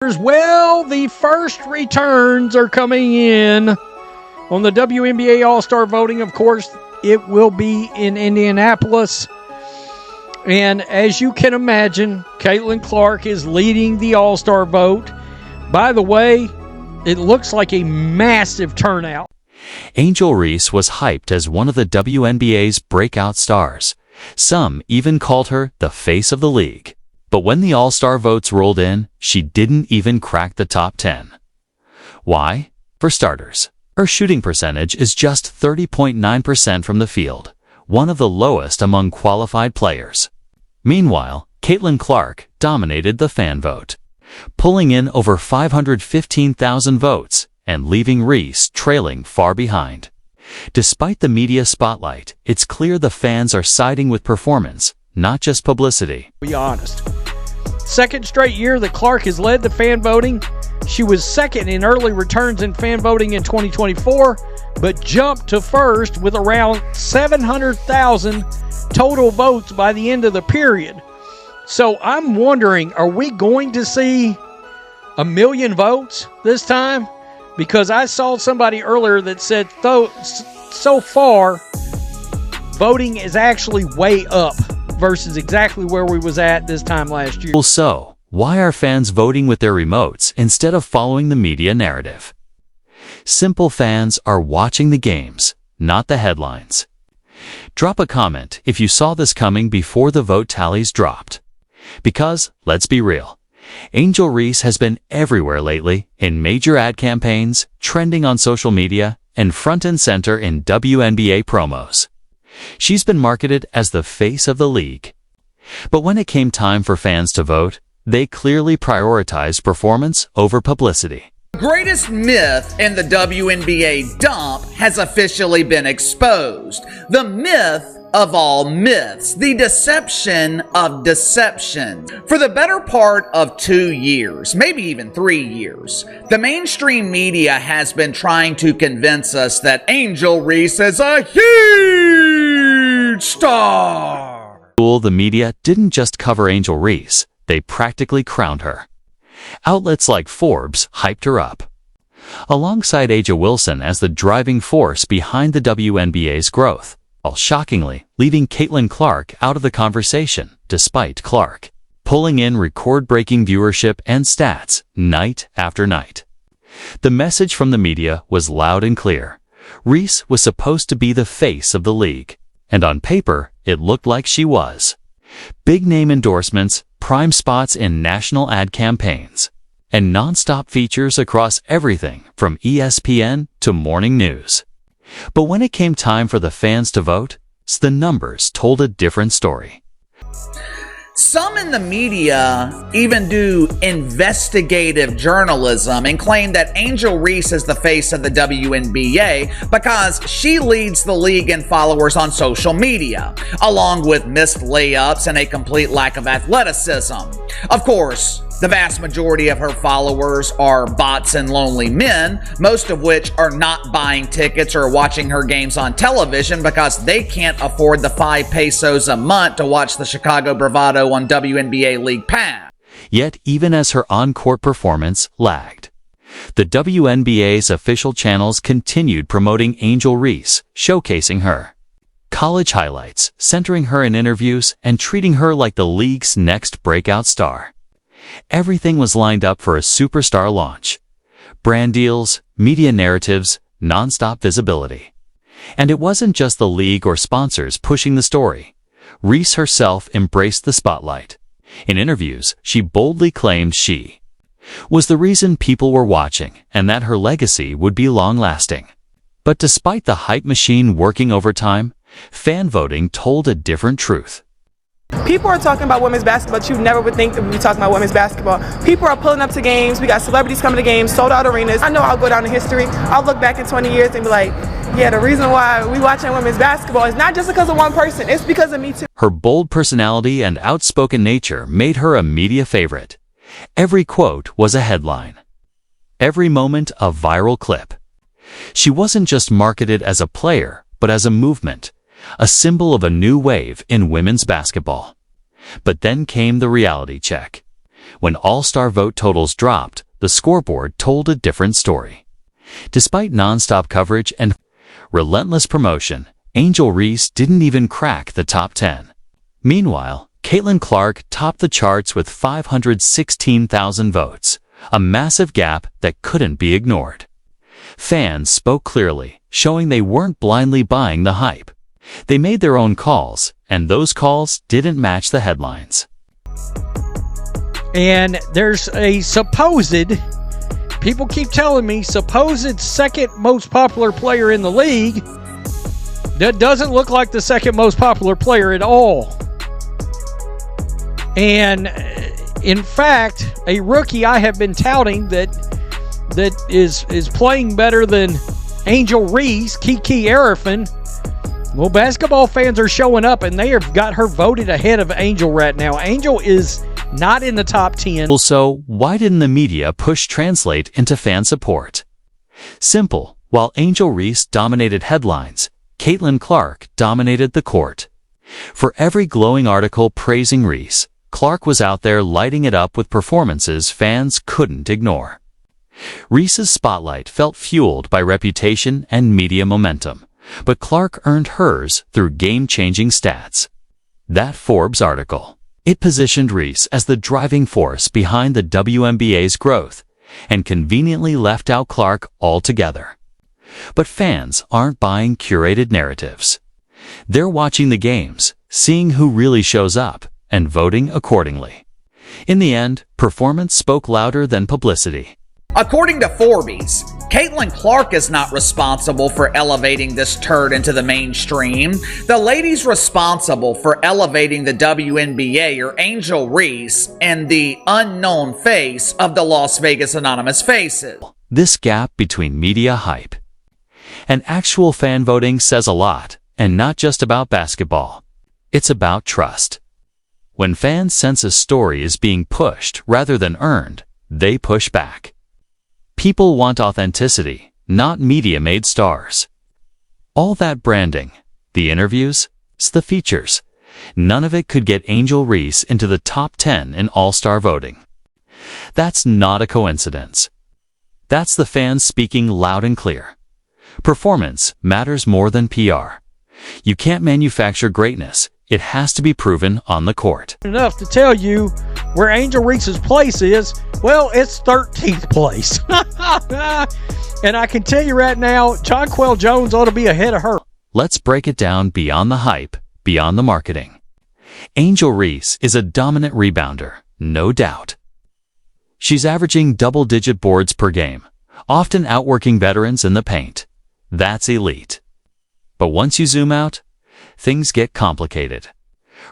Well, the first returns are coming in on the WNBA All-Star voting. Of course, it will be in Indianapolis. And as you can imagine, Caitlin Clark is leading the All-Star vote. By the way, it looks like a massive turnout. Angel Reese was hyped as one of the WNBA's breakout stars. Some even called her the face of the league. But when the All-Star votes rolled in, she didn't even crack the top 10. Why? For starters, her shooting percentage is just 30.9% from the field, one of the lowest among qualified players. Meanwhile, Caitlin Clark dominated the fan vote, pulling in over 515,000 votes and leaving Reese trailing far behind. Despite the media spotlight, it's clear the fans are siding with performance, not just publicity. Be honest. Second straight year that Clark has led the fan voting. She was second in early returns in fan voting in 2024, but jumped to first with around 700,000 total votes by the end of the period. So I'm wondering, are we going to see 1 million votes this time? Because I saw somebody earlier that said so far, voting is actually way up versus exactly where we was at this time last year. So, why are fans voting with their remotes instead of following the media narrative? Simple, fans are watching the games, not the headlines. Drop a comment if you saw this coming before the vote tallies dropped. Because, let's be real, Angel Reese has been everywhere lately, in major ad campaigns, trending on social media, and front and center in WNBA promos. She's been marketed as the face of the league. But when it came time for fans to vote, they clearly prioritized performance over publicity. The greatest myth in the WNBA dump has officially been exposed. The myth of all myths, the deception of deception. For the better part of 2 years, maybe even 3 years, the mainstream media has been trying to convince us that Angel Reese is a huge star. The media didn't just cover Angel Reese, they practically crowned her. Outlets like Forbes hyped her up, alongside A'ja Wilson as the driving force behind the WNBA's growth, while shockingly leaving Caitlin Clark out of the conversation, despite Clark pulling in record-breaking viewership and stats night after night. The message from the media was loud and clear. Reese was supposed to be the face of the league, and on paper, it looked like she was. Big-name endorsements, prime spots in national ad campaigns, and non-stop features across everything from ESPN to morning news. But when it came time for the fans to vote, the numbers told a different story. Some in the media even do investigative journalism and claim that Angel Reese is the face of the WNBA because she leads the league in followers on social media, along with missed layups and a complete lack of athleticism. Of course, the vast majority of her followers are bots and lonely men, most of which are not buying tickets or watching her games on television because they can't afford the 5 pesos a month to watch the Chicago Bravado on WNBA League Pass. Yet, even as her on-court performance lagged, the WNBA's official channels continued promoting Angel Reese, showcasing her college highlights, centering her in interviews, and treating her like the league's next breakout star. Everything was lined up for a superstar launch. Brand deals, media narratives, non-stop visibility. And it wasn't just the league or sponsors pushing the story. Reese herself embraced the spotlight. In interviews, she boldly claimed she was the reason people were watching and that her legacy would be long-lasting. But despite the hype machine working overtime, fan voting told a different truth. People are talking about women's basketball, but you never would think that we'd be talking about women's basketball. People are pulling up to games. We got celebrities coming to games, sold out arenas. I know I'll go down in history. I'll look back in 20 years and be like, yeah, the reason why we watching women's basketball is not just because of one person. It's because of me too. Her bold personality and outspoken nature made her a media favorite. Every quote was a headline. Every moment a viral clip. She wasn't just marketed as a player, but as a movement, a symbol of a new wave in women's basketball. But then came the reality check. When All-Star vote totals dropped, the scoreboard told a different story. Despite non-stop coverage and relentless promotion, Angel Reese didn't even crack the top 10. Meanwhile, Caitlin Clark topped the charts with 516,000 votes, a massive gap that couldn't be ignored. Fans spoke clearly, showing they weren't blindly buying the hype. They made their own calls, and those calls didn't match the headlines. And there's a supposed, people keep telling me, supposed second most popular player in the league that doesn't look like the second most popular player at all. And in fact, a rookie I have been touting that is playing better than Angel Reese, Kiki Arifin. Well, basketball fans are showing up, and they have got her voted ahead of Angel right now. Angel is not in the top 10. So, why didn't the media push translate into fan support? Simple. While Angel Reese dominated headlines, Caitlin Clark dominated the court. For every glowing article praising Reese, Clark was out there lighting it up with performances fans couldn't ignore. Reese's spotlight felt fueled by reputation and media momentum, but Clark earned hers through game-changing stats. That Forbes article, it positioned Reese as the driving force behind the WNBA's growth, and conveniently left out Clark altogether. But fans aren't buying curated narratives. They're watching the games, seeing who really shows up, and voting accordingly. In the end, performance spoke louder than publicity. According to Forbes, Caitlin Clark is not responsible for elevating this turd into the mainstream. The ladies responsible for elevating the WNBA are Angel Reese and the unknown face of the Las Vegas Anonymous Faces. This gap between media hype and actual fan voting says a lot, and not just about basketball. It's about trust. When fans sense a story is being pushed rather than earned, they push back. People want authenticity, not media-made stars. All that branding, the interviews, the features, none of it could get Angel Reese into the top 10 in All-Star voting. That's not a coincidence. That's the fans speaking loud and clear. Performance matters more than PR. You can't manufacture greatness. It has to be proven on the court. Enough to tell you where Angel Reese's place is. Well, it's 13th place. And I can tell you right now, Jonquel Jones ought to be ahead of her. Let's break it down beyond the hype, beyond the marketing. Angel Reese is a dominant rebounder, no doubt. She's averaging double-digit boards per game, often outworking veterans in the paint. That's elite. But once you zoom out, things get complicated.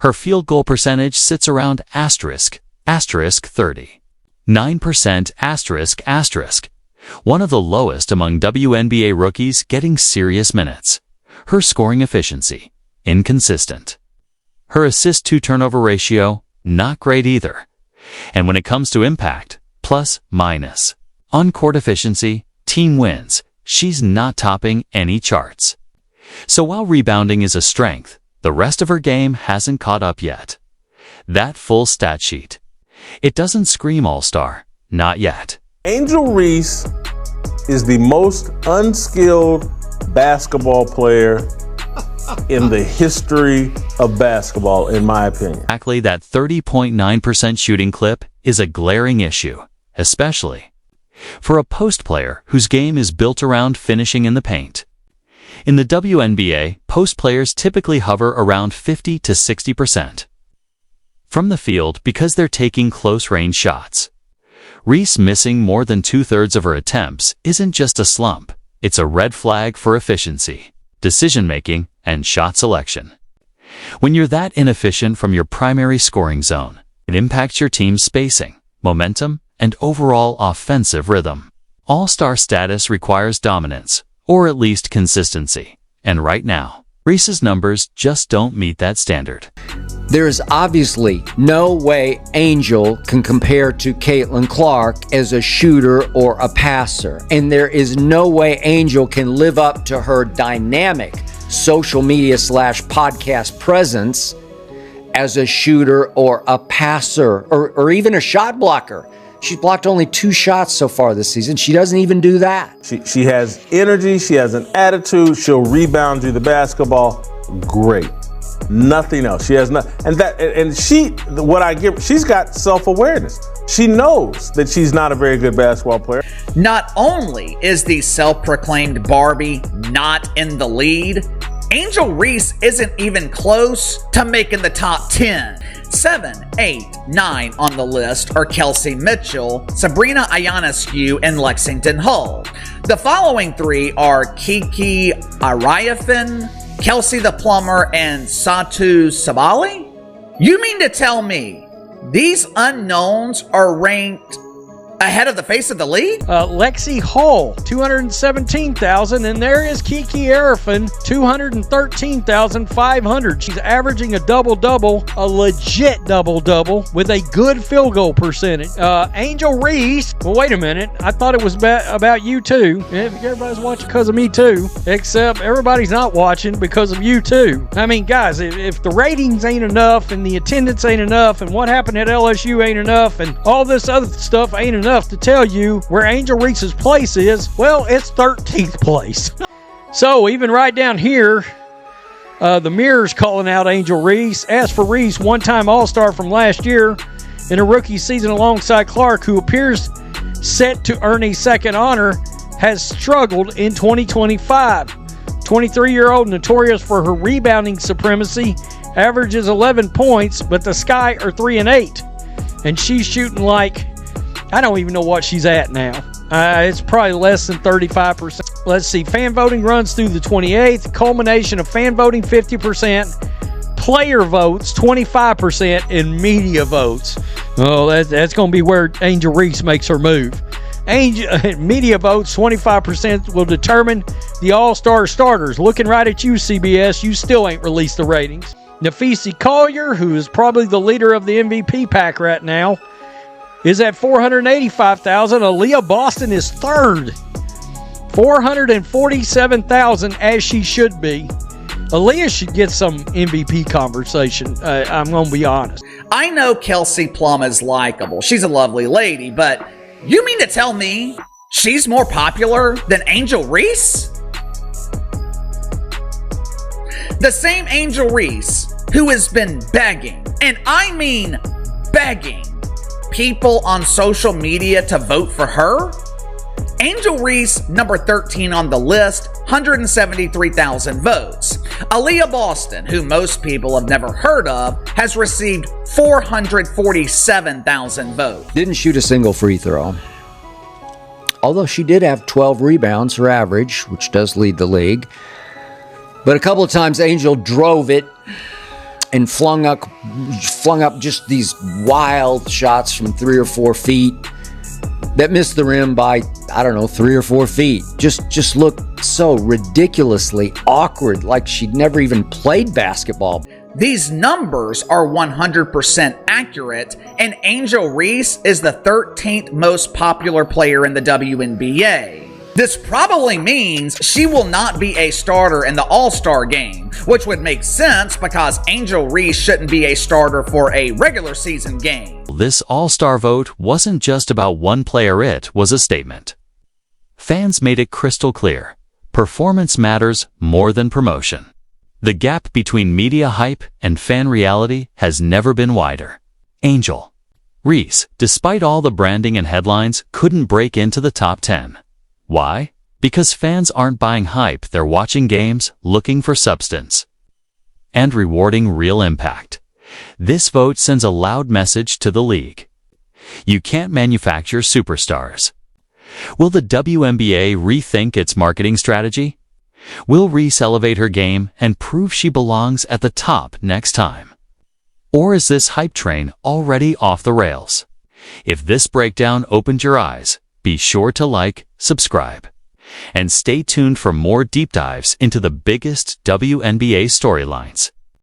Her field goal percentage sits around asterisk 30. 9% one of the lowest among WNBA rookies getting serious minutes. Her scoring efficiency, inconsistent. Her assist-to-turnover ratio, not great either. And when it comes to impact, plus, minus. On-court efficiency, team wins, she's not topping any charts. So while rebounding is a strength, the rest of her game hasn't caught up yet. That full stat sheet, it doesn't scream All-Star, not yet. Angel Reese is the most unskilled basketball player in the history of basketball, in my opinion. Exactly, that 30.9% shooting clip is a glaring issue, especially for a post player whose game is built around finishing in the paint. In the WNBA, post players typically hover around 50 to 60% from the field because they're taking close-range shots. Reese missing more than two-thirds of her attempts isn't just a slump, it's a red flag for efficiency, decision-making, and shot selection. When you're that inefficient from your primary scoring zone, it impacts your team's spacing, momentum, and overall offensive rhythm. All-Star status requires dominance, or at least consistency. And right now, Reese's numbers just don't meet that standard. There is obviously no way Angel can compare to Caitlin Clark as a shooter or a passer. And there is no way Angel can live up to her dynamic social media / podcast presence as a shooter or a passer or even a shot blocker. She's blocked only 2 shots so far this season. She doesn't even do that. She has energy. She has an attitude. She'll rebound you the basketball. Great. Nothing else. She has nothing. She's got self-awareness. She knows that she's not a very good basketball player. Not only is the self-proclaimed Barbie not in the lead, Angel Reese isn't even close to making the top 10. 7, 8, 9 on the list are Kelsey Mitchell, Sabrina Ionescu, and Lexington Hull. The following 3 are Kiki Ariafin, Kelsey the Plumber, and Satu Sabali? You mean to tell me these unknowns are ranked ahead of the face of the league? Lexi Hall, 217,000, and there is Kiki Arifin, 213,500. She's averaging a double-double, a legit double-double, with a good field goal percentage. Angel Reese, well, wait a minute, I thought it was about you too. Everybody's watching because of me too, except everybody's not watching because of you too. I mean, guys, if the ratings ain't enough, and the attendance ain't enough, and what happened at LSU ain't enough, and all this other stuff ain't enough to tell you where Angel Reese's place is, well, it's 13th place. So even right down here, the mirror's calling out Angel Reese. As for Reese, one-time All-Star from last year in a rookie season alongside Clark, who appears set to earn a second honor, has struggled in 2025. 23-year-old, notorious for her rebounding supremacy, averages 11 points, but the Sky are 3 and 8. And she's shooting like, I don't even know what she's at now. It's probably less than 35%. Let's see. Fan voting runs through the 28th. Culmination of fan voting, 50%. Player votes, 25%. And media votes. Oh, that's going to be where Angel Reese makes her move. Media votes, 25%, will determine the All-Star starters. Looking right at you, CBS. You still ain't released the ratings. Nafisi Collier, who is probably the leader of the MVP pack right now, is at 485,000. Aaliyah Boston is third, 447,000, as she should be. Aaliyah should get some MVP conversation. I'm going to be honest. I know Kelsey Plum is likable. She's a lovely lady, but you mean to tell me she's more popular than Angel Reese? The same Angel Reese who has been begging, and I mean begging, people on social media to vote for her? Angel Reese, number 13 on the list, 173,000 votes. Aaliyah Boston, who most people have never heard of, has received 447,000 votes. Didn't shoot a single free throw. Although she did have 12 rebounds, her average, which does lead the league. But a couple of times Angel drove it and flung up just these wild shots from 3 or 4 feet that missed the rim by, 3 or 4 feet. Just looked so ridiculously awkward, like she'd never even played basketball. These numbers are 100% accurate, and Angel Reese is the 13th most popular player in the WNBA. This probably means she will not be a starter in the All-Star game, which would make sense because Angel Reese shouldn't be a starter for a regular season game. This All-Star vote wasn't just about one player, it was a statement. Fans made it crystal clear. Performance matters more than promotion. The gap between media hype and fan reality has never been wider. Angel Reese, despite all the branding and headlines, couldn't break into the top 10. Why? Because fans aren't buying hype, they're watching games, looking for substance, and rewarding real impact. This vote sends a loud message to the league. You can't manufacture superstars. Will the WNBA rethink its marketing strategy? Will Reese elevate her game and prove she belongs at the top next time? Or is this hype train already off the rails? If this breakdown opened your eyes, be sure to like, subscribe, and stay tuned for more deep dives into the biggest WNBA storylines.